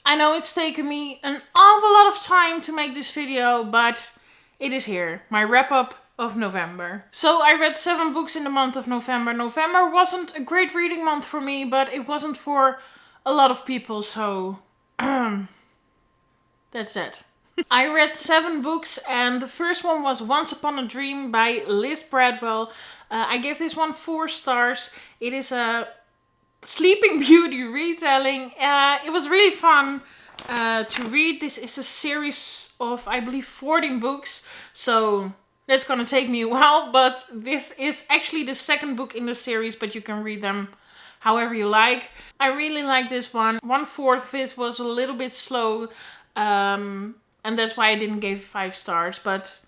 I know it's taken me an awful lot of time to make this video, but it is here. My wrap up of November. So I read 7 books in the month of November. November wasn't a great reading month for me, but it wasn't for a lot of people, so that's that. I read 7 books, and the first one was Once Upon a Dream by Liz Bradwell. I gave this one 4 stars. It is a Sleeping Beauty retelling. It was really fun to read. This is a series of, I believe, 14 books, so that's gonna take me a while, but this is actually the 2nd book in the series, but you can read them however you like. I really like this one. 1/4 of it was a little bit slow, and that's why I didn't give 5 stars, but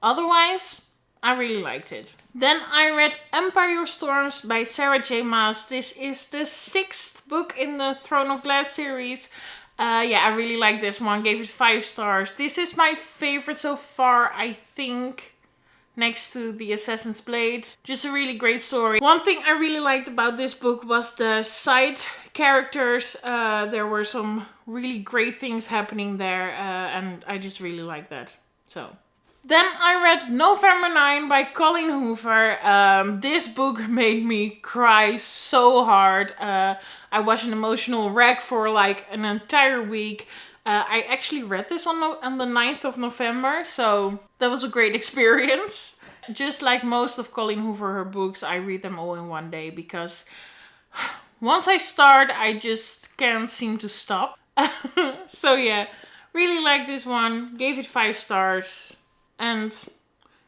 otherwise, I really liked it. Then I read Empire Storms by Sarah J. Maas. This is the 6th book in the Throne of Glass series. Yeah, I really like this one. Gave it 5 stars. This is my favorite so far, I think, next to The Assassin's Blade. Just a really great story. One thing I really liked about this book was the side characters. There were some really great things happening there, and I just really like that. So then I read November 9 by Colleen Hoover. This book made me cry so hard. I was an emotional wreck for like an entire week. I actually read this on the 9th of November, so that was a great experience. Just like most of Colleen Hoover, her books, I read them all in one day because once I start, I just can't seem to stop. So yeah, really like this one. Gave it 5 stars. And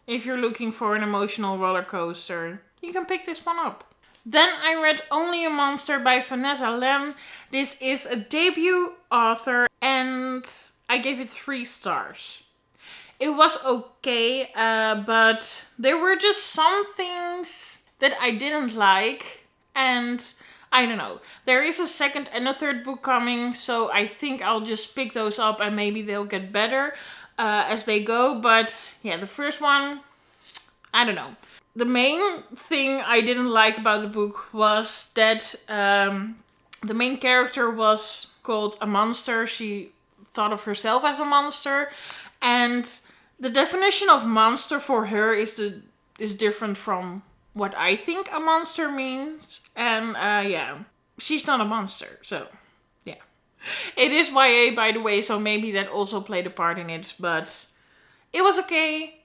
if you're looking for an emotional roller coaster, you can pick this one up. Then I read Only a Monster by Vanessa Len. This is a debut author and I gave it 3 stars. It was okay, but there were just some things that I didn't like, and I don't know. There is a 2nd and a 3rd book coming, so I think I'll just pick those up and maybe they'll get better as they go. But yeah, the first one, I don't know. The main thing I didn't like about the book was that the main character was called a monster. She thought of herself as a monster, and the definition of monster for her is different from what I think a monster means. And yeah, she's not a monster, so yeah. It is YA, by the way, so maybe that also played a part in it, but it was okay,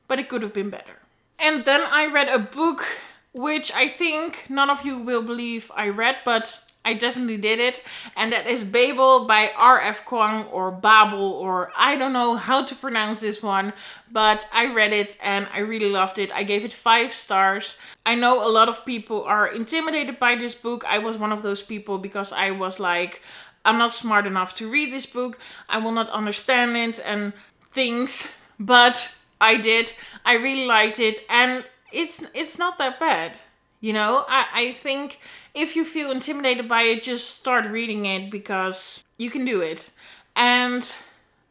but it could have been better. And then I read a book which I think none of you will believe I read, but I definitely did it. And that is Babel by R.F. Kuang, or Babel, or I don't know how to pronounce this one. But I read it and I really loved it. I gave it 5 stars. I know a lot of people are intimidated by this book. I was one of those people because I was like, I'm not smart enough to read this book. I will not understand it and things. But I did. I really liked it. And it's not that bad. You know, I think if you feel intimidated by it, just start reading it because you can do it. And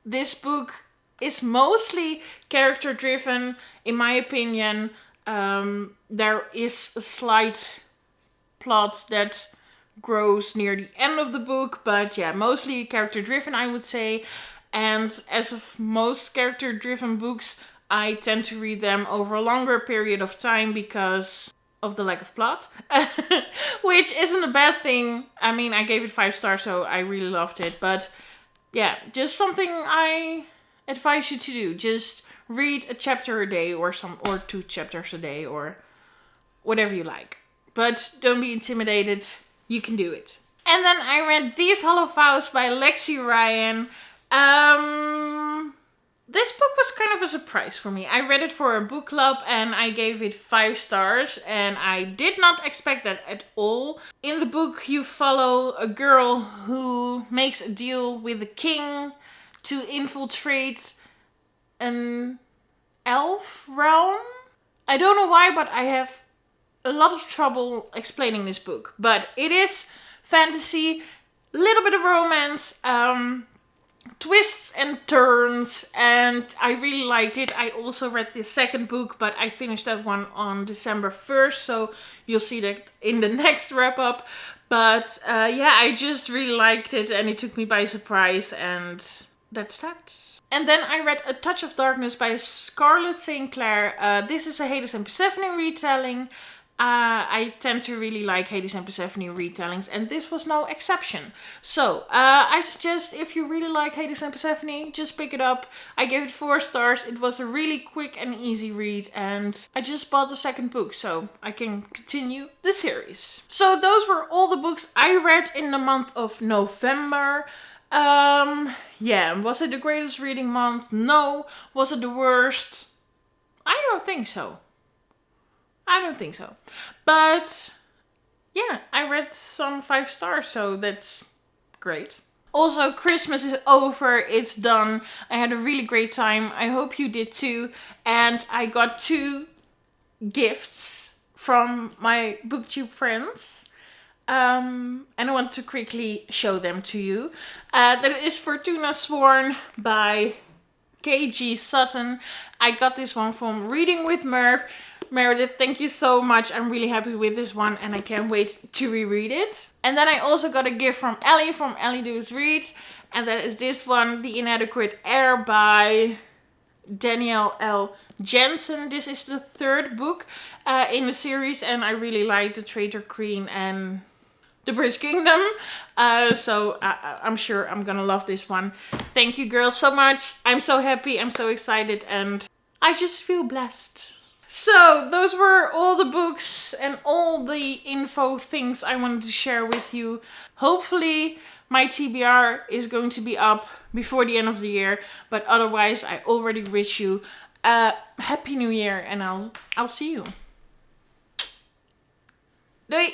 this book is mostly character driven, in my opinion. There is a slight plot that grows near the end of the book, but yeah, mostly character driven, I would say. And as of most character driven books, I tend to read them over a longer period of time because of the lack of plot, which isn't a bad thing. I mean, I gave it 5 stars, so I really loved it. But yeah, just something I advise you to do. Just read a chapter a day or 2 chapters a day or whatever you like. But don't be intimidated. You can do it. And then I read These Hollow Vows by Lexi Ryan. This book was kind of a surprise for me. I read it for a book club and I gave it 5 stars, and I did not expect that at all. In the book you follow a girl who makes a deal with the king to infiltrate an elf realm. I don't know why, but I have a lot of trouble explaining this book. But it is fantasy, a little bit of romance, twists and turns, and I really liked it. I also read the 2nd book, but I finished that one on December 1st, so you'll see that in the next wrap up. But yeah, I just really liked it and it took me by surprise, and that's that. And then I read A Touch of Darkness by Scarlett St. Clair. This is a Hades and Persephone retelling. I tend to really like Hades and Persephone retellings, and this was no exception. So, I suggest if you really like Hades and Persephone, just pick it up. I gave it 4 stars. It was a really quick and easy read, and I just bought the second book, so I can continue the series. So, those were all the books I read in the month of November. Yeah, was it the greatest reading month? No. Was it the worst? I don't think so. But yeah, I read some 5 stars, so that's great. Also, Christmas is over, it's done. I had a really great time. I hope you did too. And I got 2 gifts from my BookTube friends. And I want to quickly show them to you. That is Fortuna Sworn by KG Sutton. I got this one from Reading with Merv. Meredith, thank you so much. I'm really happy with this one and I can't wait to reread it. And then I also got a gift from Ellie Does Read. And that is this one, The Inadequate Heir by Danielle L. Jensen. This is the 3rd book in the series, and I really like The Traitor Queen and The Bridge Kingdom. So I'm sure I'm gonna love this one. Thank you girls so much. I'm so happy, I'm so excited, and I just feel blessed. So those were all the books and all the info things I wanted to share with you. Hopefully my TBR is going to be up before the end of the year, but otherwise I already wish you a Happy New Year, and I'll see you. Doei!